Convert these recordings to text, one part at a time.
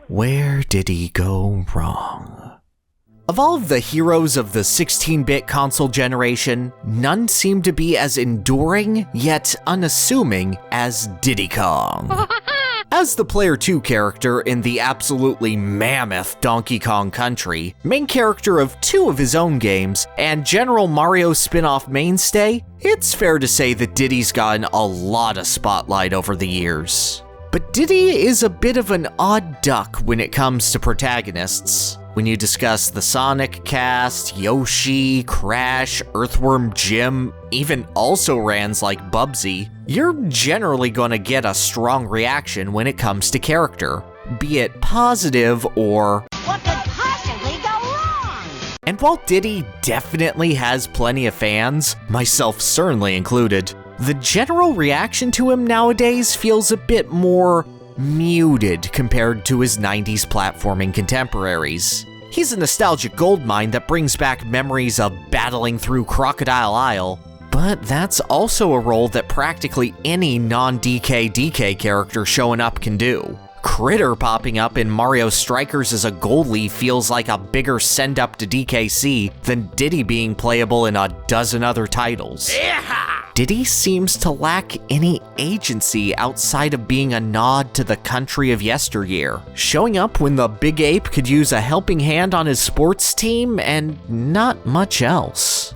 Where did he go wrong? Of all of the heroes of the 16-bit console generation, none seem to be as enduring yet unassuming as Diddy Kong. As the Player 2 character in the absolutely mammoth Donkey Kong Country, main character of 2 of his own games, and general Mario spin-off mainstay, it's fair to say that Diddy's gotten a lot of spotlight over the years. But Diddy is a bit of an odd duck when it comes to protagonists. When you discuss the Sonic cast, Yoshi, Crash, Earthworm Jim, even also-rans like Bubsy, you're generally gonna get a strong reaction when it comes to character, be it positive or what could possibly go wrong? And while Diddy definitely has plenty of fans, myself certainly included, the general reaction to him nowadays feels a bit more muted compared to his 90s platforming contemporaries. He's a nostalgic goldmine that brings back memories of battling through Crocodile Isle, but that's also a role that practically any non-DK character showing up can do. Critter popping up in Mario Strikers as a gold leaf feels like a bigger send-up to DKC than Diddy being playable in a dozen other titles. Diddy seems to lack any agency outside of being a nod to the country of yesteryear, showing up when the big ape could use a helping hand on his sports team and not much else.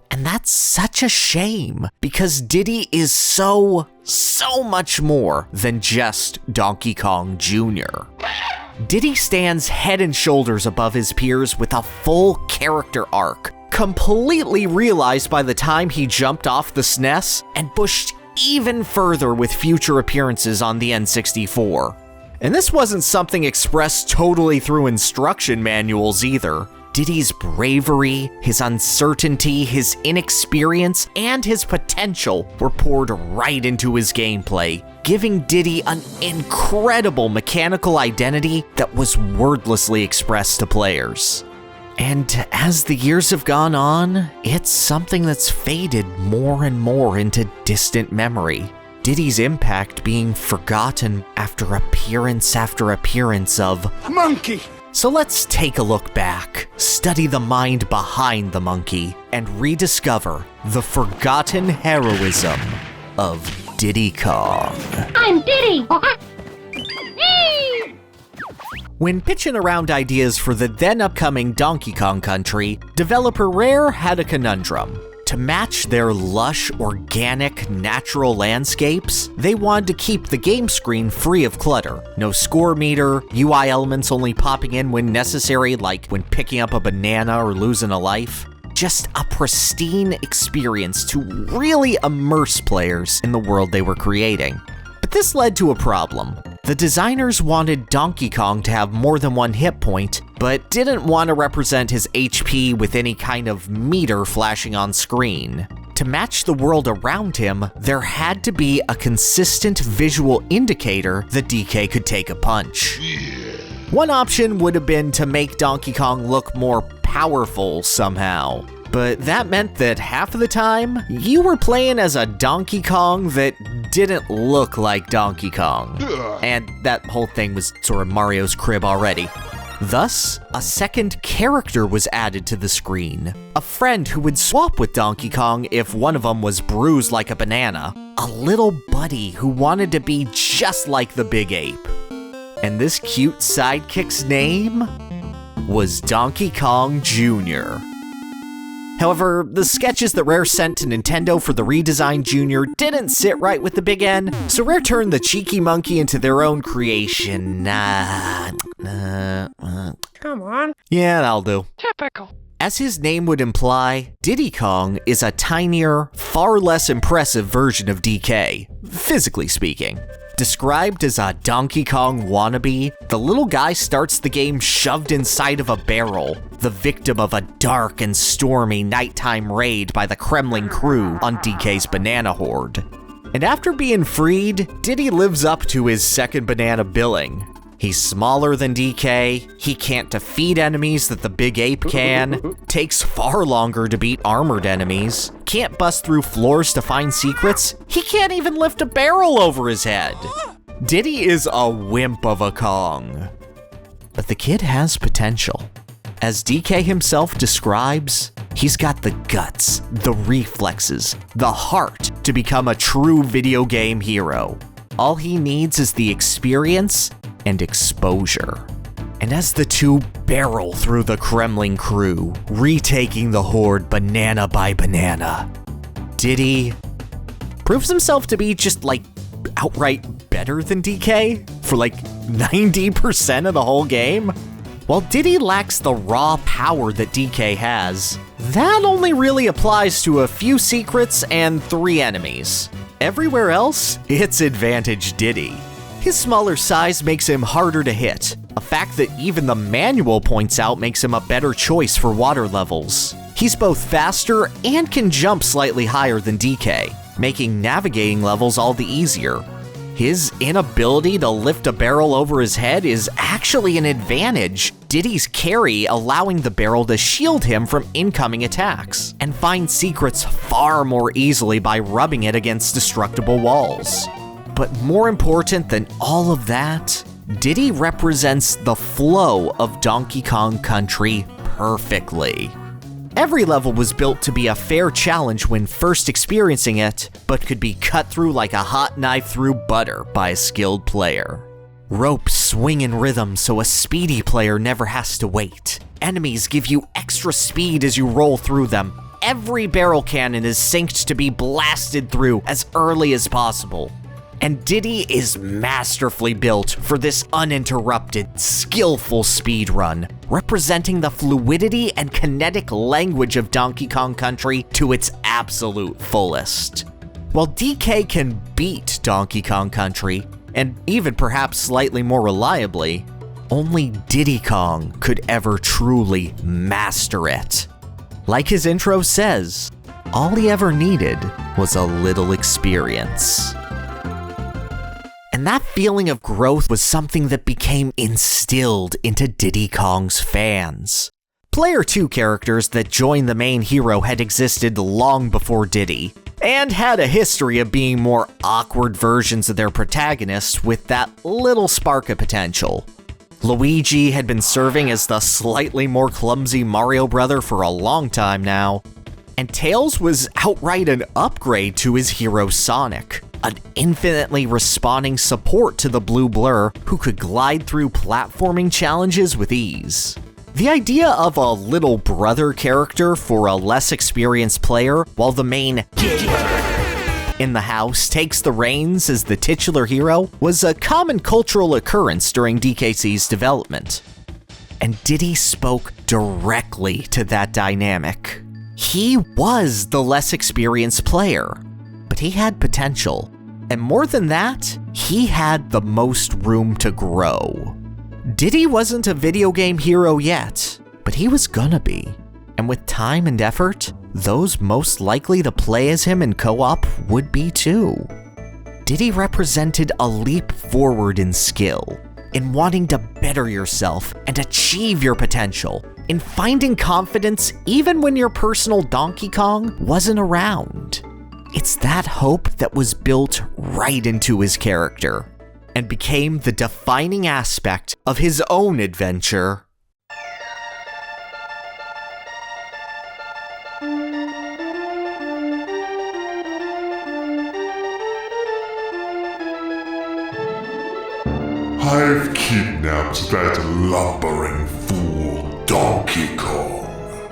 And that's such a shame, because Diddy is so much more than just Donkey Kong Jr. Diddy stands head and shoulders above his peers with a full character arc, completely realized by the time he jumped off the SNES and pushed even further with future appearances on the N64. And this wasn't something expressed totally through instruction manuals either. Diddy's bravery, his uncertainty, his inexperience, and his potential were poured right into his gameplay, giving Diddy an incredible mechanical identity that was wordlessly expressed to players. And as the years have gone on, it's something that's faded more and more into distant memory. Diddy's impact being forgotten after appearance of monkey. So let's take a look back, study the mind behind the monkey, and rediscover the forgotten heroism of Diddy Kong. I'm Diddy! When pitching around ideas for the then upcoming Donkey Kong Country, developer Rare had a conundrum. To match their lush, organic, natural landscapes, they wanted to keep the game screen free of clutter. No score meter, UI elements only popping in when necessary, like when picking up a banana or losing a life. Just a pristine experience to really immerse players in the world they were creating. But this led to a problem. The designers wanted Donkey Kong to have more than one hit point, but didn't want to represent his HP with any kind of meter flashing on screen. To match the world around him, there had to be a consistent visual indicator that DK could take a punch. One option would have been to make Donkey Kong look more powerful somehow. But that meant that half of the time, you were playing as a Donkey Kong that didn't look like Donkey Kong. And that whole thing was sort of Mario's crib already. Thus, a second character was added to the screen. A friend who would swap with Donkey Kong if one of them was bruised like a banana. A little buddy who wanted to be just like the big ape. And this cute sidekick's name was Donkey Kong Jr. However, the sketches that Rare sent to Nintendo for the redesigned Junior didn't sit right with the Big N, so Rare turned the cheeky monkey into their own creation. Come on. Yeah, that'll do. Typical. As his name would imply, Diddy Kong is a tinier, far less impressive version of DK, physically speaking. Described as a Donkey Kong wannabe, the little guy starts the game shoved inside of a barrel, the victim of a dark and stormy nighttime raid by the Kremlin crew on DK's banana horde. And after being freed, Diddy lives up to his second banana billing. He's smaller than DK, he can't defeat enemies that the big ape can, takes far longer to beat armored enemies, can't bust through floors to find secrets, he can't even lift a barrel over his head. Diddy is a wimp of a Kong. But the kid has potential. As DK himself describes, he's got the guts, the reflexes, the heart to become a true video game hero. All he needs is the experience and exposure. And as the two barrel through the Kremlin crew, retaking the horde banana by banana, Diddy proves himself to be just like outright better than DK for like 90% of the whole game. While Diddy lacks the raw power that DK has, that only really applies to a few secrets and 3 enemies. Everywhere else, it's advantage Diddy. His smaller size makes him harder to hit, a fact that even the manual points out makes him a better choice for water levels. He's both faster and can jump slightly higher than DK, making navigating levels all the easier. His inability to lift a barrel over his head is actually an advantage, Diddy's carry allowing the barrel to shield him from incoming attacks, and find secrets far more easily by rubbing it against destructible walls. But more important than all of that, Diddy represents the flow of Donkey Kong Country perfectly. Every level was built to be a fair challenge when first experiencing it, but could be cut through like a hot knife through butter by a skilled player. Ropes swing in rhythm so a speedy player never has to wait. Enemies give you extra speed as you roll through them. Every barrel cannon is synced to be blasted through as early as possible. And Diddy is masterfully built for this uninterrupted, skillful speedrun, representing the fluidity and kinetic language of Donkey Kong Country to its absolute fullest. While DK can beat Donkey Kong Country, and even perhaps slightly more reliably, only Diddy Kong could ever truly master it. Like his intro says, all he ever needed was a little experience. And that feeling of growth was something that became instilled into Diddy Kong's fans. Player 2 characters that joined the main hero had existed long before Diddy, and had a history of being more awkward versions of their protagonist with that little spark of potential. Luigi had been serving as the slightly more clumsy Mario brother for a long time now, and Tails was outright an upgrade to his hero Sonic, an infinitely responding support to the blue blur who could glide through platforming challenges with ease. The idea of a little brother character for a less experienced player, while the main in the house takes the reins as the titular hero, was a common cultural occurrence during DKC's development. And Diddy spoke directly to that dynamic. He was the less experienced player, but he had potential. And more than that, he had the most room to grow. Diddy wasn't a video game hero yet, but he was gonna be. And with time and effort, those most likely to play as him in co-op would be too. Diddy represented a leap forward in skill, in wanting to better yourself and achieve your potential, in finding confidence even when your personal Donkey Kong wasn't around. It's that hope that was built right into his character, and became the defining aspect of his own adventure. I've kidnapped that lumbering fool Donkey Kong,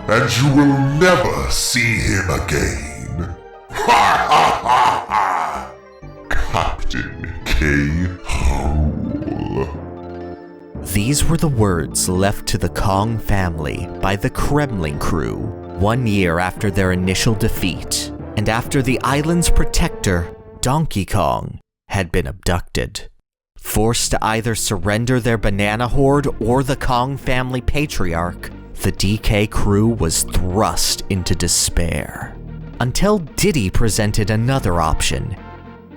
and you will never see him again. Ha ha ha ha! Captain K. Rool. These were the words left to the Kong family by the Kremlin crew 1 year after their initial defeat, and after the island's protector, Donkey Kong, had been abducted. Forced to either surrender their banana horde or the Kong family patriarch, the DK crew was thrust into despair. Until Diddy presented another option.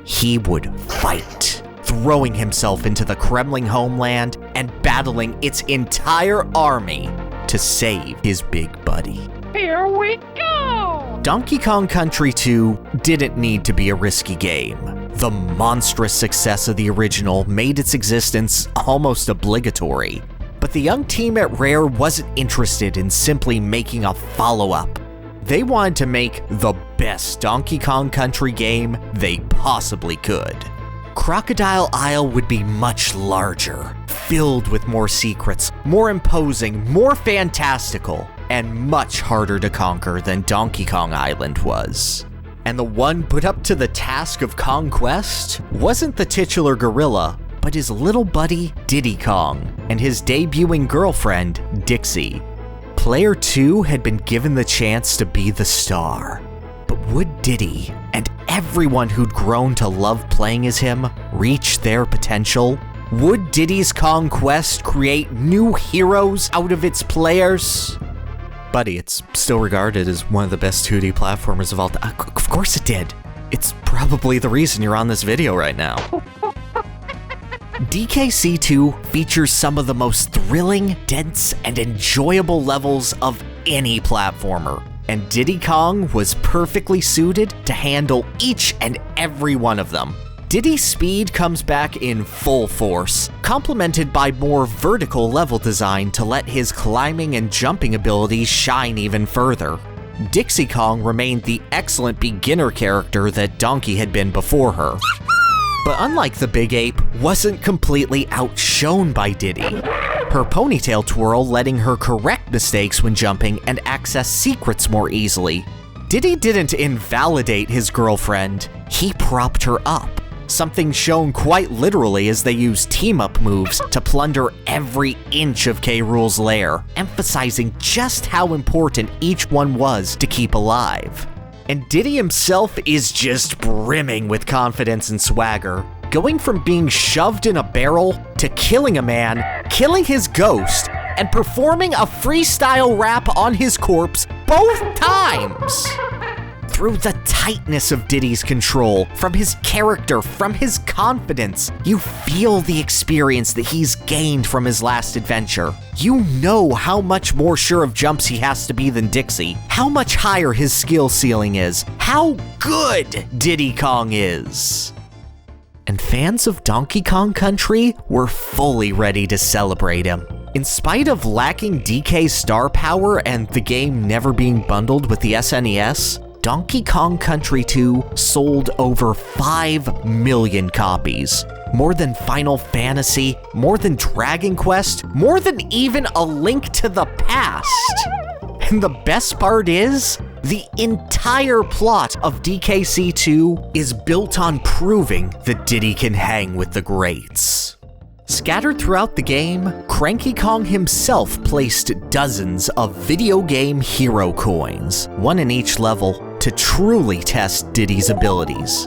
He would fight, throwing himself into the Kremlin homeland and battling its entire army to save his big buddy. Here we go! Donkey Kong Country 2 didn't need to be a risky game. The monstrous success of the original made its existence almost obligatory. But the young team at Rare wasn't interested in simply making a follow-up. They wanted to make the best Donkey Kong Country game they possibly could. Crocodile Isle would be much larger, filled with more secrets, more imposing, more fantastical, and much harder to conquer than Donkey Kong Island was. And the one put up to the task of conquest wasn't the titular gorilla, but his little buddy Diddy Kong and his debuting girlfriend Dixie. Player 2 had been given the chance to be the star, but would Diddy and everyone who'd grown to love playing as him reach their potential? Would Diddy's conquest create new heroes out of its players? Buddy, it's still regarded as one of the best 2D platformers of all time. Of course it did. It's probably the reason you're on this video right now. DKC2 features some of the most thrilling, dense, and enjoyable levels of any platformer, and Diddy Kong was perfectly suited to handle each and every one of them. Diddy's speed comes back in full force, complemented by more vertical level design to let his climbing and jumping abilities shine even further. Dixie Kong remained the excellent beginner character that Donkey had been before her. But unlike the Big Ape, wasn't completely outshone by Diddy. Her ponytail twirl letting her correct mistakes when jumping and access secrets more easily. Diddy didn't invalidate his girlfriend, he propped her up. Something shown quite literally as they used team-up moves to plunder every inch of K. Rool's lair, emphasizing just how important each one was to keep alive. And Diddy himself is just brimming with confidence and swagger, going from being shoved in a barrel to killing a man, killing his ghost, and performing a freestyle rap on his corpse both times. Through the tightness of Diddy's control, from his character, from his confidence, you feel the experience that he's gained from his last adventure. You know how much more sure of jumps he has to be than Dixie, how much higher his skill ceiling is, how good Diddy Kong is. And fans of Donkey Kong Country were fully ready to celebrate him. In spite of lacking DK's star power and the game never being bundled with the SNES, Donkey Kong Country 2 sold over 5 million copies. More than Final Fantasy, more than Dragon Quest, more than even A Link to the Past. And the best part is, the entire plot of DKC 2 is built on proving that Diddy can hang with the greats. Scattered throughout the game, Cranky Kong himself placed dozens of video game hero coins, one in each level, to truly test Diddy's abilities.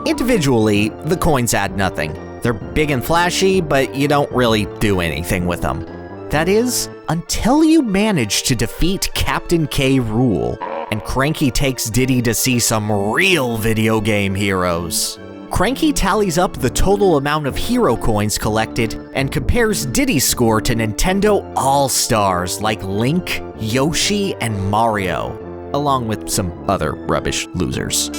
Individually, the coins add nothing. They're big and flashy, but you don't really do anything with them. That is, until you manage to defeat Captain K. Rool, and Cranky takes Diddy to see some real video game heroes. Cranky tallies up the total amount of hero coins collected and compares Diddy's score to Nintendo All-Stars like Link, Yoshi, and Mario, along with some other rubbish losers.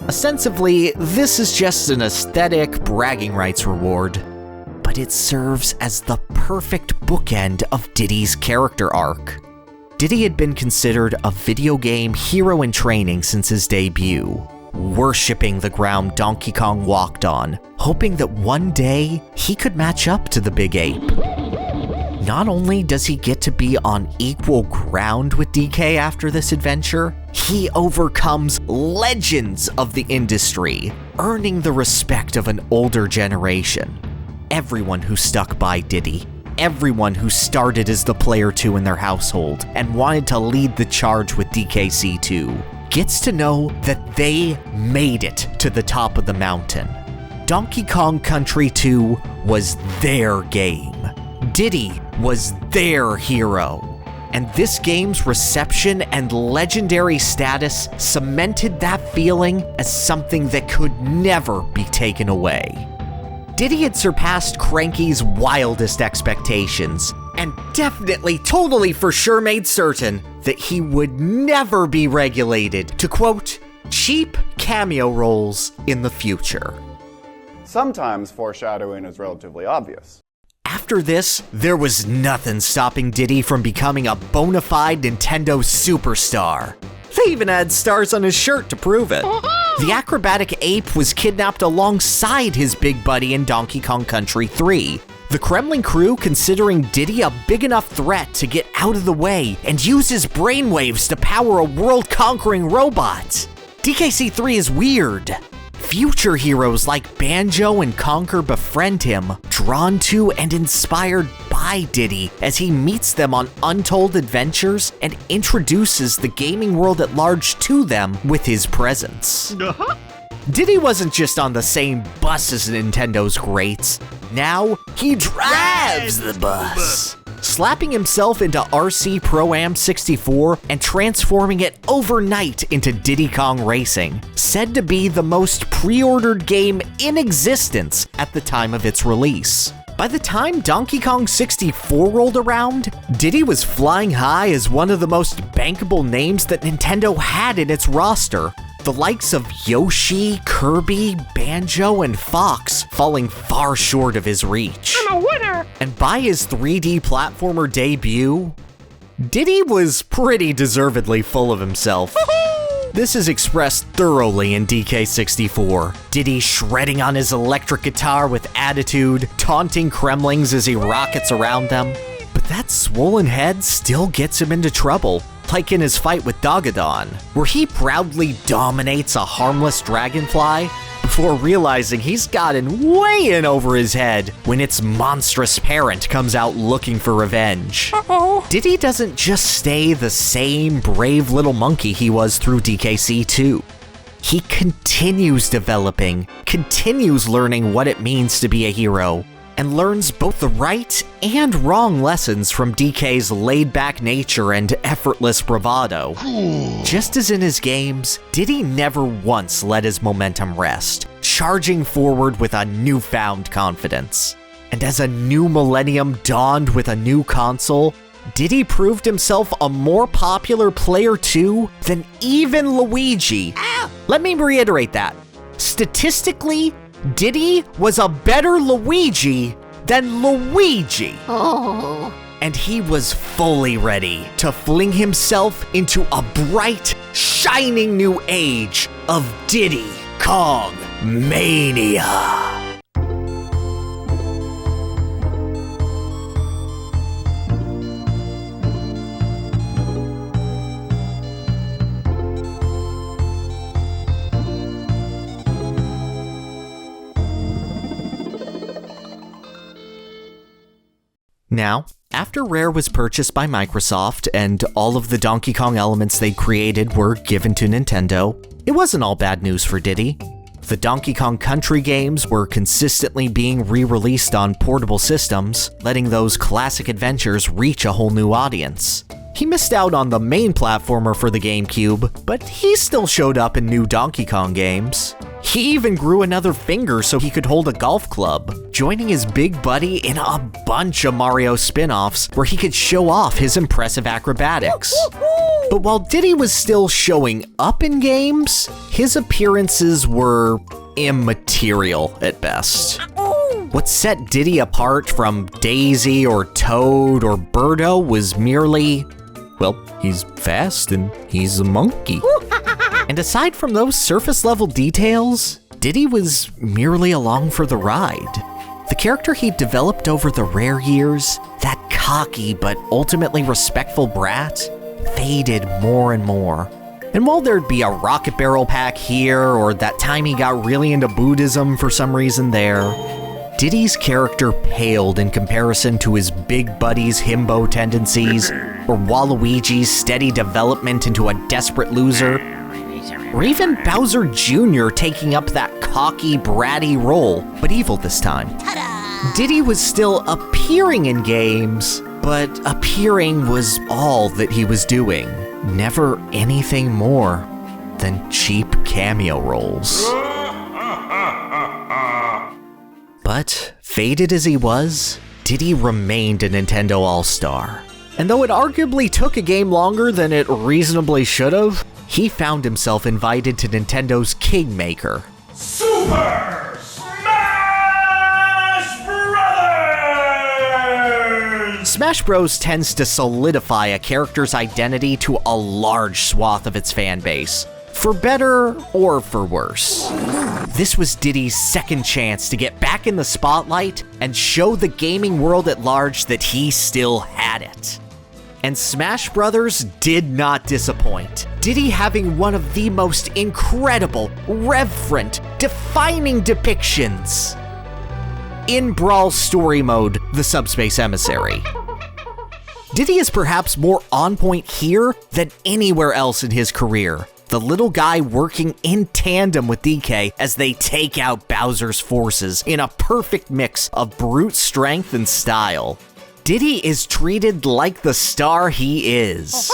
Ostensibly, this is just an aesthetic bragging rights reward, but it serves as the perfect bookend of Diddy's character arc. Diddy had been considered a video game hero in training since his debut, worshipping the ground Donkey Kong walked on, hoping that one day he could match up to the Big Ape. Not only does he get to be on equal ground with DK after this adventure, he overcomes legends of the industry, earning the respect of an older generation. Everyone who stuck by Diddy, everyone who started as the player 2 in their household and wanted to lead the charge with DKC2, gets to know that they made it to the top of the mountain. Donkey Kong Country 2 was their game. Diddy was their hero. And this game's reception and legendary status cemented that feeling as something that could never be taken away. Diddy had surpassed Cranky's wildest expectations, and definitely, totally for sure made certain that he would never be regulated to, quote, cheap cameo roles in the future. Sometimes foreshadowing is relatively obvious. After this, there was nothing stopping Diddy from becoming a bona fide Nintendo superstar. They even had stars on his shirt to prove it. The acrobatic ape was kidnapped alongside his big buddy in Donkey Kong Country 3. The Kremlin crew considering Diddy a big enough threat to get out of the way and use his brainwaves to power a world-conquering robot. DKC3 is weird. Future heroes like Banjo and Conker befriend him, drawn to and inspired by Diddy as he meets them on untold adventures and introduces the gaming world at large to them with his presence. Diddy wasn't just on the same bus as Nintendo's greats. Now, he drives the bus, slapping himself into RC Pro-Am 64 and transforming it overnight into Diddy Kong Racing, said to be the most pre-ordered game in existence at the time of its release. By the time Donkey Kong 64 rolled around, Diddy was flying high as one of the most bankable names that Nintendo had in its roster, the likes of Yoshi, Kirby, Banjo, and Fox falling far short of his reach. I'm a winner! And by his 3D platformer debut, Diddy was pretty deservedly full of himself. This is expressed thoroughly in DK64. Diddy shredding on his electric guitar with attitude, taunting Kremlings as he rockets around them. But that swollen head still gets him into trouble, like in his fight with Dogadon, where he proudly dominates a harmless dragonfly before realizing he's gotten way in over his head when its monstrous parent comes out looking for revenge. Diddy doesn't just stay the same brave little monkey he was through DKC 2. He continues developing, continues learning what it means to be a hero, and learns both the right and wrong lessons from DK's laid-back nature and effortless bravado. Just as in his games, Diddy never once let his momentum rest, charging forward with a newfound confidence. And as a new millennium dawned with a new console, Diddy proved himself a more popular player too than even Luigi. Let me reiterate that. Statistically, Diddy was a better Luigi than Luigi. And he was fully ready to fling himself into a bright, shining new age of Diddy Kong Mania. Now, after Rare was purchased by Microsoft and all of the Donkey Kong elements they'd created were given to Nintendo, it wasn't all bad news for Diddy. The Donkey Kong Country games were consistently being re-released on portable systems, letting those classic adventures reach a whole new audience. He missed out on the main platformer for the GameCube, but he still showed up in new Donkey Kong games. He even grew another finger so he could hold a golf club, joining his big buddy in a bunch of Mario spin-offs where he could show off his impressive acrobatics. But while Diddy was still showing up in games, his appearances were immaterial at best. What set Diddy apart from Daisy or Toad or Birdo was merely, well, he's fast and he's a monkey. And aside from those surface-level details, Diddy was merely along for the ride. The character he developed over the Rare years, that cocky but ultimately respectful brat, faded more and more. And while there'd be a rocket barrel pack here, or that time he got really into Buddhism for some reason there, Diddy's character paled in comparison to his big buddy's himbo tendencies, or Waluigi's steady development into a desperate loser, or even Bowser Jr. taking up that cocky, bratty role, but evil this time. Diddy was still appearing in games, but appearing was all that he was doing. Never anything more than cheap cameo roles. But, faded as he was, Diddy remained a Nintendo All-Star. And though it arguably took a game longer than it reasonably should have, he found himself invited to Nintendo's Kingmaker. Super Smash Brothers! Smash Bros tends to solidify a character's identity to a large swath of its fan base, for better or for worse. This was Diddy's second chance to get back in the spotlight and show the gaming world at large that he still had it. And Smash Brothers did not disappoint. Diddy having one of the most incredible, reverent, defining depictions in Brawl Story Mode, the Subspace Emissary. Diddy is perhaps more on point here than anywhere else in his career. The little guy working in tandem with DK as they take out Bowser's forces in a perfect mix of brute strength and style. Diddy is treated like the star he is,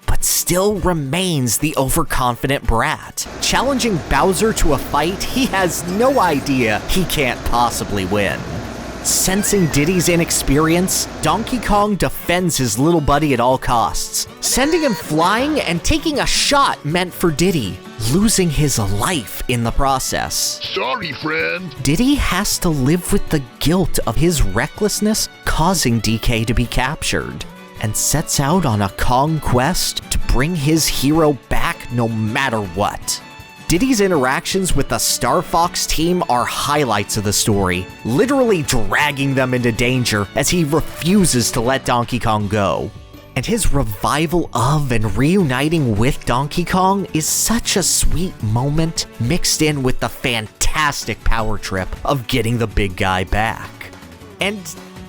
but still remains the overconfident brat, challenging Bowser to a fight he has no idea he can't possibly win. Sensing Diddy's inexperience, Donkey Kong defends his little buddy at all costs, sending him flying and taking a shot meant for Diddy, losing his life in the process. Sorry, friend. Diddy has to live with the guilt of his recklessness causing DK to be captured, and sets out on a Kong quest to bring his hero back no matter what. Diddy's interactions with the Star Fox team are highlights of the story, literally dragging them into danger as he refuses to let Donkey Kong go. And his revival of and reuniting with Donkey Kong is such a sweet moment, mixed in with the fantastic power trip of getting the big guy back. And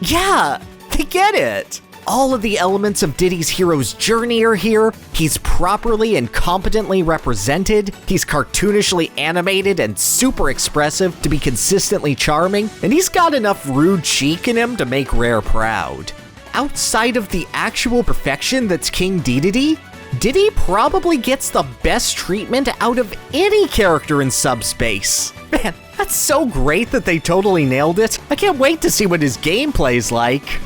yeah, they get it! All of the elements of Diddy's hero's journey are here, he's properly and competently represented, he's cartoonishly animated and super expressive to be consistently charming, and he's got enough rude cheek in him to make Rare proud. Outside of the actual perfection that's King Dedede, Diddy probably gets the best treatment out of any character in Subspace. Man, that's so great that they totally nailed it. I can't wait to see what his gameplay's like.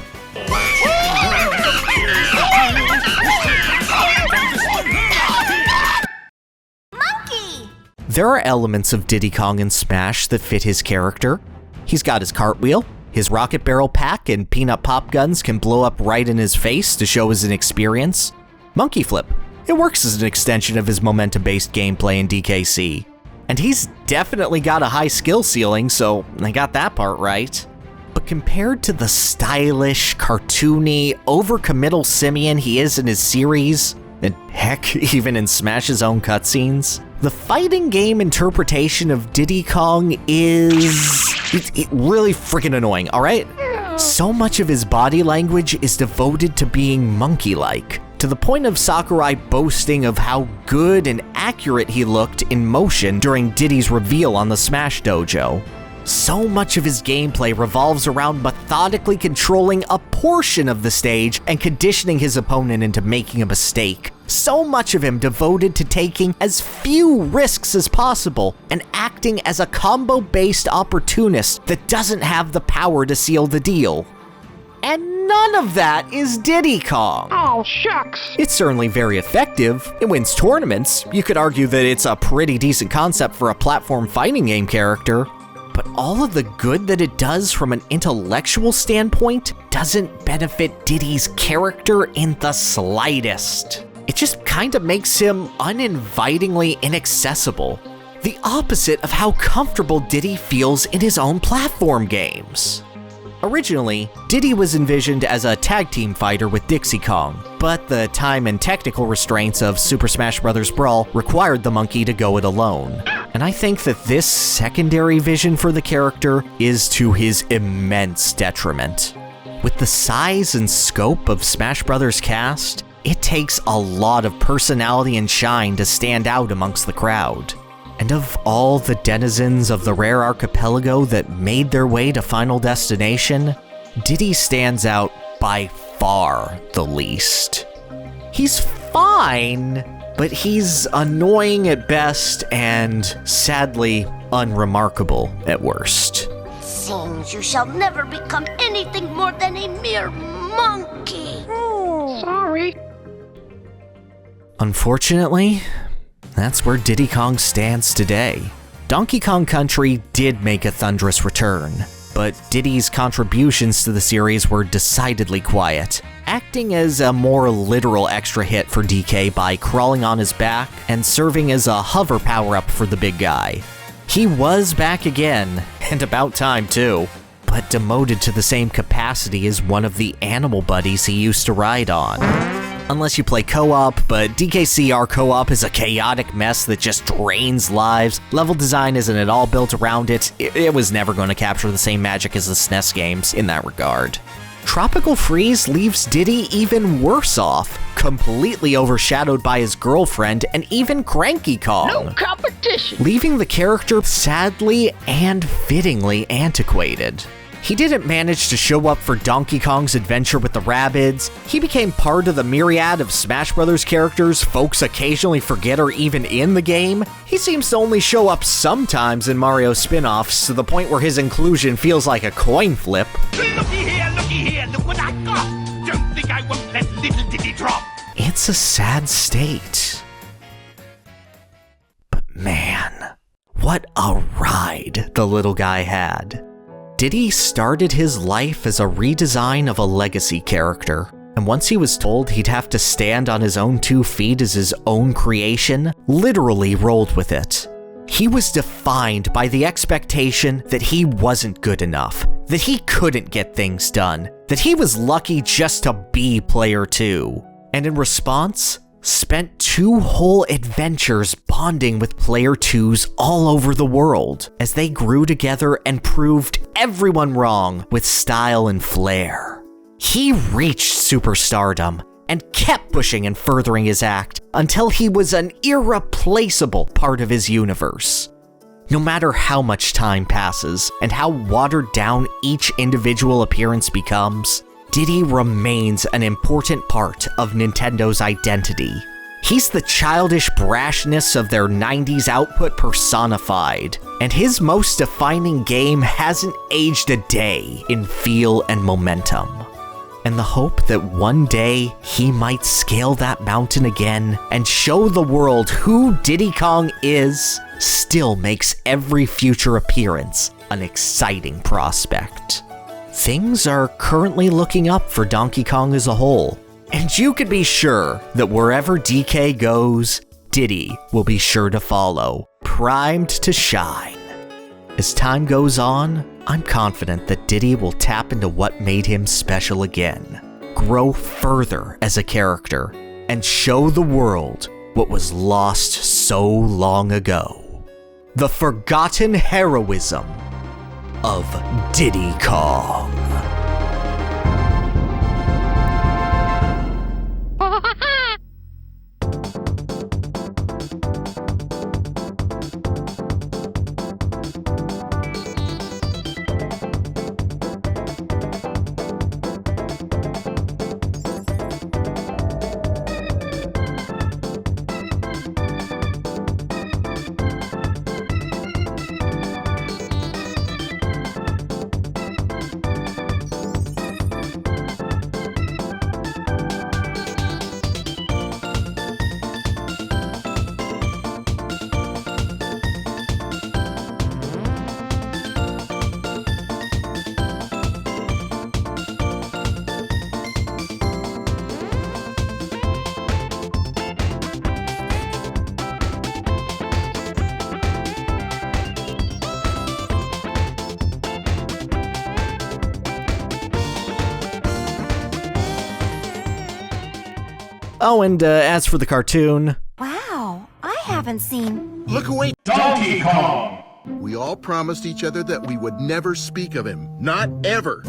There are elements of Diddy Kong in Smash that fit his character. He's got his cartwheel, his rocket barrel pack and peanut pop guns can blow up right in his face to show his inexperience. Monkey flip, it works as an extension of his momentum-based gameplay in DKC. And he's definitely got a high skill ceiling, so they got that part right. But compared to the stylish, cartoony, overcommittal simian he is in his series, and heck, even in Smash's own cutscenes, the fighting game interpretation of Diddy Kong is really freaking annoying, alright? So much of his body language is devoted to being monkey-like, to the point of Sakurai boasting of how good and accurate he looked in motion during Diddy's reveal on the Smash Dojo. So much of his gameplay revolves around methodically controlling a portion of the stage and conditioning his opponent into making a mistake. So much of him devoted to taking as few risks as possible and acting as a combo-based opportunist that doesn't have the power to seal the deal. And none of that is Diddy Kong. Oh, shucks. It's certainly very effective. It wins tournaments. You could argue that it's a pretty decent concept for a platform fighting game character. But all of the good that it does from an intellectual standpoint doesn't benefit Diddy's character in the slightest. It just kind of makes him uninvitingly inaccessible. The opposite of how comfortable Diddy feels in his own platform games. Originally, Diddy was envisioned as a tag team fighter with Dixie Kong, but the time and technical restraints of Super Smash Bros. Brawl required the monkey to go it alone. And I think that this secondary vision for the character is to his immense detriment. With the size and scope of Smash Bros. Cast, it takes a lot of personality and shine to stand out amongst the crowd. And of all the denizens of the Rare Archipelago that made their way to Final Destination, Diddy stands out by far the least. He's fine, but he's annoying at best and sadly unremarkable at worst. Seems you shall never become anything more than a mere monkey. Sorry. Unfortunately, that's where Diddy Kong stands today. Donkey Kong Country did make a thunderous return, but Diddy's contributions to the series were decidedly quiet, acting as a more literal extra hit for DK by crawling on his back and serving as a hover power-up for the big guy. He was back again, and about time too, but demoted to the same capacity as one of the animal buddies he used to ride on. Unless you play co-op, but DKCR co-op is a chaotic mess that just drains lives. Level design isn't at all built around it. It was never going to capture the same magic as the SNES games in that regard. Tropical Freeze leaves Diddy even worse off, completely overshadowed by his girlfriend and even Cranky Kong. No competition! Leaving the character sadly and fittingly antiquated. He didn't manage to show up for Donkey Kong's adventure with the Rabbids. He became part of the myriad of Smash Bros. Characters folks occasionally forget are even in the game. He seems to only show up sometimes in Mario spin-offs, to the point where his inclusion feels like a coin flip. Looky here, look what I got! Don't think I won't let little Diddy drop! It's a sad state. But man, what a ride the little guy had. Diddy started his life as a redesign of a legacy character, and once he was told he'd have to stand on his own 2 feet as his own creation, literally rolled with it. He was defined by the expectation that he wasn't good enough, that he couldn't get things done, that he was lucky just to be Player 2. And in response, spent 2 whole adventures bonding with Player 2s all over the world as they grew together and proved everyone wrong with style and flair. He reached superstardom and kept pushing and furthering his act until he was an irreplaceable part of his universe. No matter how much time passes and how watered down each individual appearance becomes, Diddy remains an important part of Nintendo's identity. He's the childish brashness of their 90s output personified, and his most defining game hasn't aged a day in feel and momentum. And the hope that one day he might scale that mountain again and show the world who Diddy Kong is still makes every future appearance an exciting prospect. Things are currently looking up for Donkey Kong as a whole, and you can be sure that wherever DK goes, Diddy will be sure to follow, primed to shine. As time goes on, I'm confident that Diddy will tap into what made him special again, grow further as a character, and show the world what was lost so long ago. The forgotten heroism of Diddy Kong. Oh, and as for the cartoon... Wow, I haven't seen... Look away, Donkey Kong! We all promised each other that we would never speak of him. Not ever.